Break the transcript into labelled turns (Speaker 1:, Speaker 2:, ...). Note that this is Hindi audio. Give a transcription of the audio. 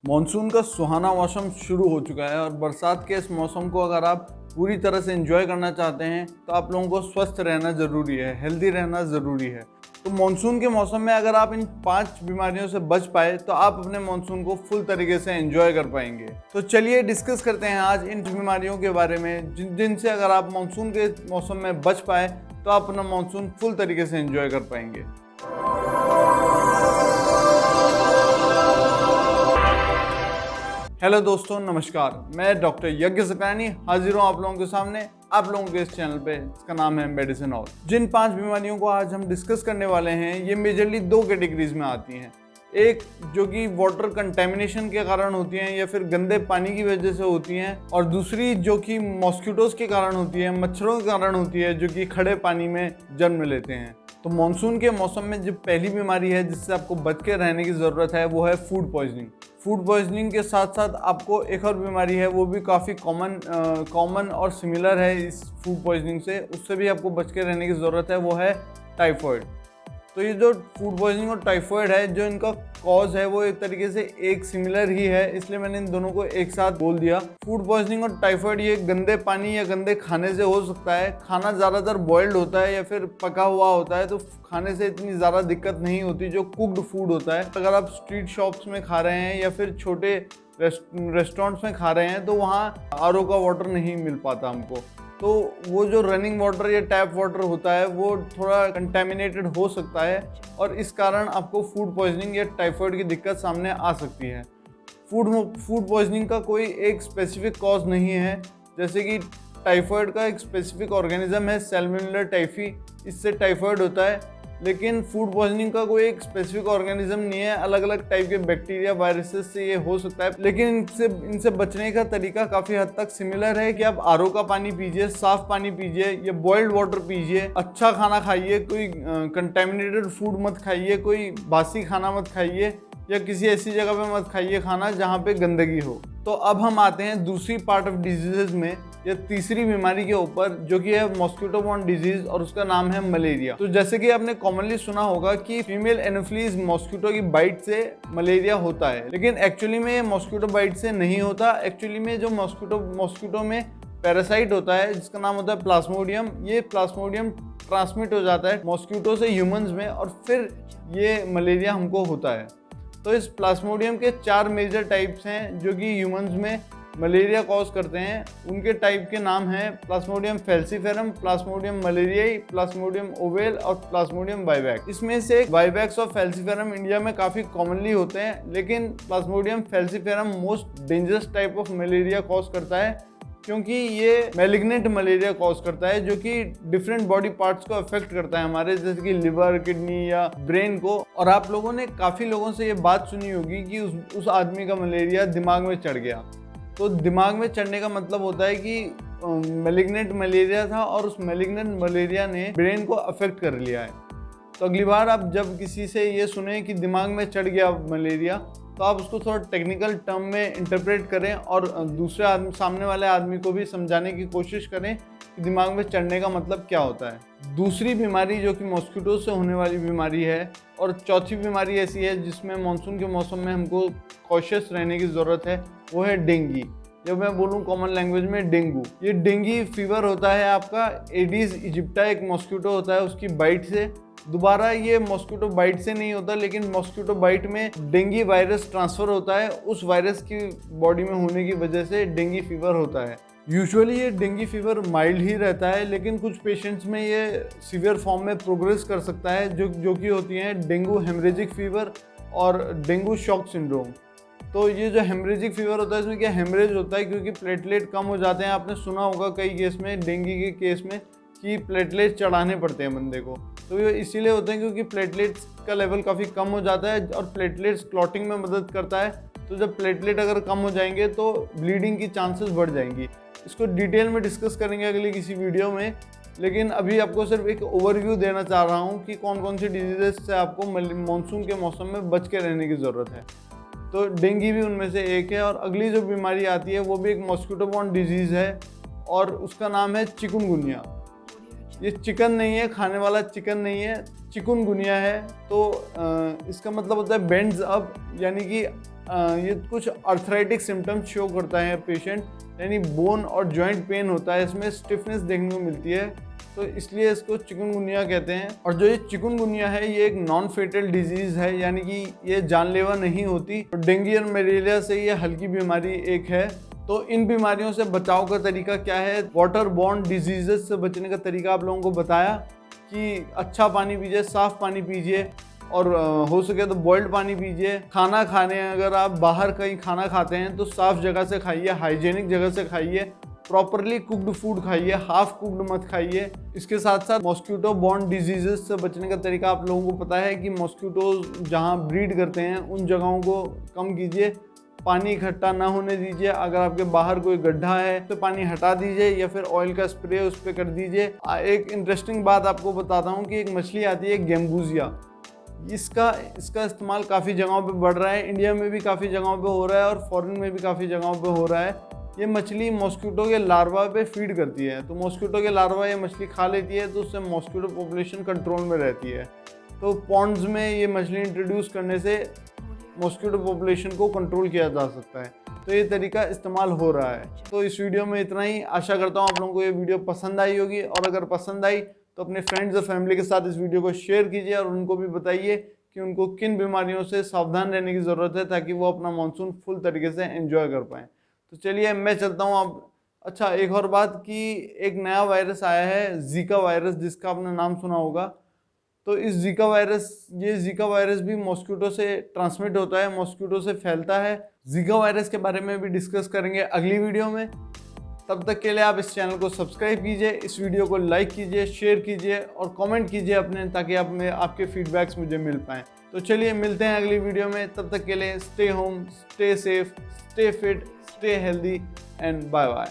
Speaker 1: मॉनसून का सुहाना मौसम शुरू हो चुका है और बरसात के इस मौसम को अगर आप पूरी तरह से एंजॉय करना चाहते हैं तो आप लोगों को स्वस्थ रहना ज़रूरी है, हेल्दी रहना ज़रूरी है। तो मॉनसून के मौसम में अगर आप इन 5 बीमारियों से बच पाए तो आप अपने मॉनसून को फुल तरीके से एंजॉय कर पाएंगे। तो चलिए डिस्कस करते हैं आज इन बीमारियों के बारे में जिनसे अगर आप मॉनसून के मौसम में बच पाए तो आप अपना मॉनसून फुल तरीके से एंजॉय कर पाएंगे। हेलो दोस्तों, नमस्कार। मैं डॉक्टर यज्ञ सकलानी हाजिर हूँ आप लोगों के सामने, आप लोगों के इस चैनल पे, जिसका नाम है मेडिसिनॉल। जिन 5 बीमारियों को आज हम डिस्कस करने वाले हैं ये मेजरली 2 कैटेगरीज में आती हैं। एक जो कि वाटर कंटेमिनेशन के कारण होती हैं या फिर गंदे पानी की वजह से होती हैं, और दूसरी जो कि मॉस्किटोज के कारण होती है, मच्छरों के कारण होती है, जो कि खड़े पानी में जन्म लेते हैं। तो मॉनसून के मौसम में जो पहली बीमारी है जिससे आपको बच के रहने की ज़रूरत है वो है फूड पॉइजनिंग। फूड पॉइजनिंग के साथ साथ आपको एक और बीमारी है, वो भी काफ़ी कॉमन और सिमिलर है इस फूड पॉइजनिंग से, उससे भी आपको बच के रहने की ज़रूरत है, वो है टाइफॉइड। तो ये जो फूड पॉइजनिंग और टाइफॉइड है, जो इनका कॉज है वो एक तरीके से एक सिमिलर ही है, इसलिए मैंने इन दोनों को एक साथ बोल दिया। फूड पॉइजनिंग और टाइफॉइड ये गंदे पानी या गंदे खाने से हो सकता है। खाना ज़्यादातर बॉइल्ड होता है या फिर पका हुआ होता है, तो खाने से इतनी ज़्यादा दिक्कत नहीं होती जो कुक्ड फूड होता है। अगर आप स्ट्रीट शॉप्स में खा रहे हैं या फिर छोटे रेस्टोरेंट्स में खा रहे हैं तो वहाँ आरओ का वाटर नहीं मिल पाता हमको, तो वो जो रनिंग वाटर या टैप वाटर होता है वो थोड़ा कंटेमिनेटेड हो सकता है और इस कारण आपको फूड पॉइजनिंग या टाइफॉइड की दिक्कत सामने आ सकती है। फूड पॉइजनिंग का कोई एक स्पेसिफिक कॉज नहीं है, जैसे कि टाइफॉइड का एक स्पेसिफिक ऑर्गेनिज्म है सैल्मोनेला टाइफी, इससे टाइफॉइड होता है। लेकिन फूड पॉइजनिंग का कोई एक स्पेसिफिक ऑर्गेनिज्म नहीं है, अलग अलग टाइप के बैक्टीरिया वायरसेस से ये हो सकता है। लेकिन इनसे बचने का तरीका काफ़ी हद तक सिमिलर है कि आप आरओ का पानी पीजिए, साफ पानी पीजिए या बॉइल्ड वाटर पीजिए, अच्छा खाना खाइए, कोई कंटेमिनेटेड फूड मत खाइए, कोई बासी खाना मत खाइए या किसी ऐसी जगह पे मत खाइए खाना जहाँ पे गंदगी हो। तो अब हम आते हैं दूसरी पार्ट ऑफ डिजीजेज में या तीसरी बीमारी के ऊपर, जो कि है मॉस्किटो बॉर्न डिजीज और उसका नाम है मलेरिया। तो जैसे कि आपने कॉमनली सुना होगा कि फीमेल एनोफिलीज मॉस्किटो की बाइट से मलेरिया होता है, लेकिन एक्चुअली में ये मॉस्किटो बाइट से नहीं होता। एक्चुअली में जो मॉस्किटो में पैरासाइट होता है जिसका नाम होता है प्लाज्मोडियम, ये प्लाज्मोडियम ट्रांसमिट हो जाता है मॉस्किटो से ह्यूमंस में और फिर ये मलेरिया हमको होता है। तो इस प्लाज्मोडियम के 4 मेजर टाइप्स हैं जो कि ह्यूमंस में मलेरिया कॉज करते हैं। उनके टाइप के नाम हैं plasmodium falciparum, plasmodium malariae, plasmodium ovale और प्लाज्मोडियम वाइवैक्स। इसमें से वाइवैक्स और फैल्सीफेरम इंडिया में काफ़ी कॉमनली होते हैं, लेकिन Plasmodium falciparum most dangerous type of malaria cause करता है, क्योंकि ये मैलिग्नेंट मलेरिया कॉज करता है जो कि डिफरेंट बॉडी पार्ट्स को अफेक्ट करता है हमारे, जैसे कि लिवर, किडनी या ब्रेन को। और आप लोगों ने काफ़ी लोगों से ये बात सुनी होगी कि उस आदमी का मलेरिया दिमाग में चढ़ गया। तो दिमाग में चढ़ने का मतलब होता है कि मैलिग्नेंट मलेरिया था और उस मैलिग्नेंट मलेरिया ने ब्रेन को अफेक्ट कर लिया है। तो अगली बार आप जब किसी से ये सुने कि दिमाग में चढ़ गया मलेरिया, तो आप उसको थोड़ा टेक्निकल टर्म में इंटरप्रेट करें और दूसरे सामने वाले आदमी को भी समझाने की कोशिश करें कि दिमाग में चढ़ने का मतलब क्या होता है। दूसरी बीमारी जो कि मॉस्किटो से होने वाली बीमारी है, और चौथी बीमारी ऐसी है जिसमें मानसून के मौसम में हमको कॉशियस रहने की ज़रूरत है, वो है डेंगू। जब मैं बोलूँ कॉमन लैंग्वेज में डेंगू, ये डेंगू फीवर होता है आपका एडीज इजिप्टा, एक मॉस्किटो होता है उसकी बाइट से। दोबारा ये मॉस्किटो बाइट से नहीं होता, लेकिन मॉस्किटो बाइट में डेंगू वायरस ट्रांसफ़र होता है, उस वायरस की बॉडी में होने की वजह से डेंगू फीवर होता है। यूजुअली ये डेंगू फीवर माइल्ड ही रहता है, लेकिन कुछ पेशेंट्स में ये सीवियर फॉर्म में प्रोग्रेस कर सकता है, जो कि होती हैं डेंगू हेमरेजिक फीवर और डेंगू शॉक सिंड्रोम। तो ये जो हेमरेजिक फीवर होता है, इसमें क्या हेमरेज होता है क्योंकि प्लेटलेट कम हो जाते हैं। आपने सुना होगा कई केस में, डेंगू के केस में, कि प्लेटलेट चढ़ाने पड़ते हैं बंदे को। तो ये इसीलिए होते हैं क्योंकि प्लेटलेट्स का लेवल काफ़ी कम हो जाता है और प्लेटलेट्स क्लॉटिंग में मदद करता है। तो जब प्लेटलेट अगर कम हो जाएंगे तो ब्लीडिंग की चांसेस बढ़ जाएंगी। इसको डिटेल में डिस्कस करेंगे अगली किसी वीडियो में, लेकिन अभी आपको सिर्फ एक ओवरव्यू देना चाह रहा हूँ कि कौन कौन सी डिजीज़ से आपको मानसून के मौसम में बच के रहने की ज़रूरत है। तो डेंगू भी उनमें से एक है। और अगली जो बीमारी आती है वो भी एक मॉस्किटो बॉर्न डिजीज़ है और उसका नाम है चिकुनगुनिया। ये चिकन नहीं है, खाने वाला चिकन नहीं है, चिकुनगुनिया है। तो इसका मतलब होता है बेंड्स अप, यानी कि ये कुछ अर्थराइटिक सिम्टम्स शो करता है पेशेंट, यानी बोन और जॉइंट पेन होता है, इसमें स्टिफनेस देखने को मिलती है, तो इसलिए इसको चिकनगुनिया कहते हैं। और जो ये चिकनगुनिया है ये एक नॉन फेटल डिजीज़ है, यानी कि ये जानलेवा नहीं होती। और डेंगू और मलेरिया से ये हल्की बीमारी एक है। तो इन बीमारियों से बचाव का तरीका क्या है, वाटर बॉर्न डिजीजेस से बचने का तरीका आप लोगों को बताया कि अच्छा पानी पीजिए, साफ़ पानी पीजिए, और हो सके तो बॉइल्ड पानी पीजिए। खाना खाने अगर आप बाहर कहीं खाना खाते हैं तो साफ़ जगह से खाइए, हाइजेनिक जगह से खाइए, प्रॉपरली कुक्ड फूड खाइए, हाफ कुक्ड मत खाइए। इसके साथ साथ मॉस्किटो बॉर्न डिजीजेस से बचने का तरीका आप लोगों को पता है कि मॉस्किटोज जहाँ ब्रीड करते हैं उन जगहों को कम कीजिए, पानी इकट्ठा ना होने दीजिए। अगर आपके बाहर कोई गड्ढा है तो पानी हटा दीजिए या फिर ऑयल का स्प्रे उस पर कर दीजिए। एक इंटरेस्टिंग बात आपको बताता हूँ कि एक मछली आती है गैम्बूजिया, इसका इस्तेमाल काफ़ी जगहों पे बढ़ रहा है। इंडिया में भी काफ़ी जगहों पे हो रहा है और फॉरेन में भी काफ़ी जगहों पे हो रहा है। ये मछली मॉस्किटो के लार्वा पे फीड करती है, तो मॉस्किटो के लार्वा ये मछली खा लेती है, तो उससे मॉस्किटो पॉपुलेशन कंट्रोल में रहती है। तो पॉन्ड्स में ये मछली इंट्रोड्यूस करने से मॉस्किटो पॉपुलेशन को कंट्रोल किया जा सकता है। तो ये तरीका इस्तेमाल हो रहा है। तो इस वीडियो में इतना ही। आशा करता हूँ आप लोगों को ये वीडियो पसंद आई होगी, और अगर पसंद आई तो अपने फ्रेंड्स और फैमिली के साथ इस वीडियो को शेयर कीजिए और उनको भी बताइए कि उनको किन बीमारियों से सावधान रहने की ज़रूरत है, ताकि वो अपना मानसून फुल तरीके से एंजॉय कर पाएँ। तो चलिए मैं चलता हूँ अब। अच्छा, एक और बात कि एक नया वायरस आया है जीका वायरस, जिसका आपने नाम सुना होगा। तो इस जीका वायरस भी मॉस्किटो से ट्रांसमिट होता है, मॉस्किटो से फैलता है। जीका वायरस के बारे में भी डिस्कस करेंगे अगली वीडियो में। तब तक के लिए आप इस चैनल को सब्सक्राइब कीजिए, इस वीडियो को लाइक कीजिए, शेयर कीजिए और कमेंट कीजिए अपने, ताकि आपके फीडबैक्स मुझे मिल पाएँ। तो चलिए मिलते हैं अगली वीडियो में। तब तक के लिए stay home, stay safe, stay fit, stay healthy, and bye bye.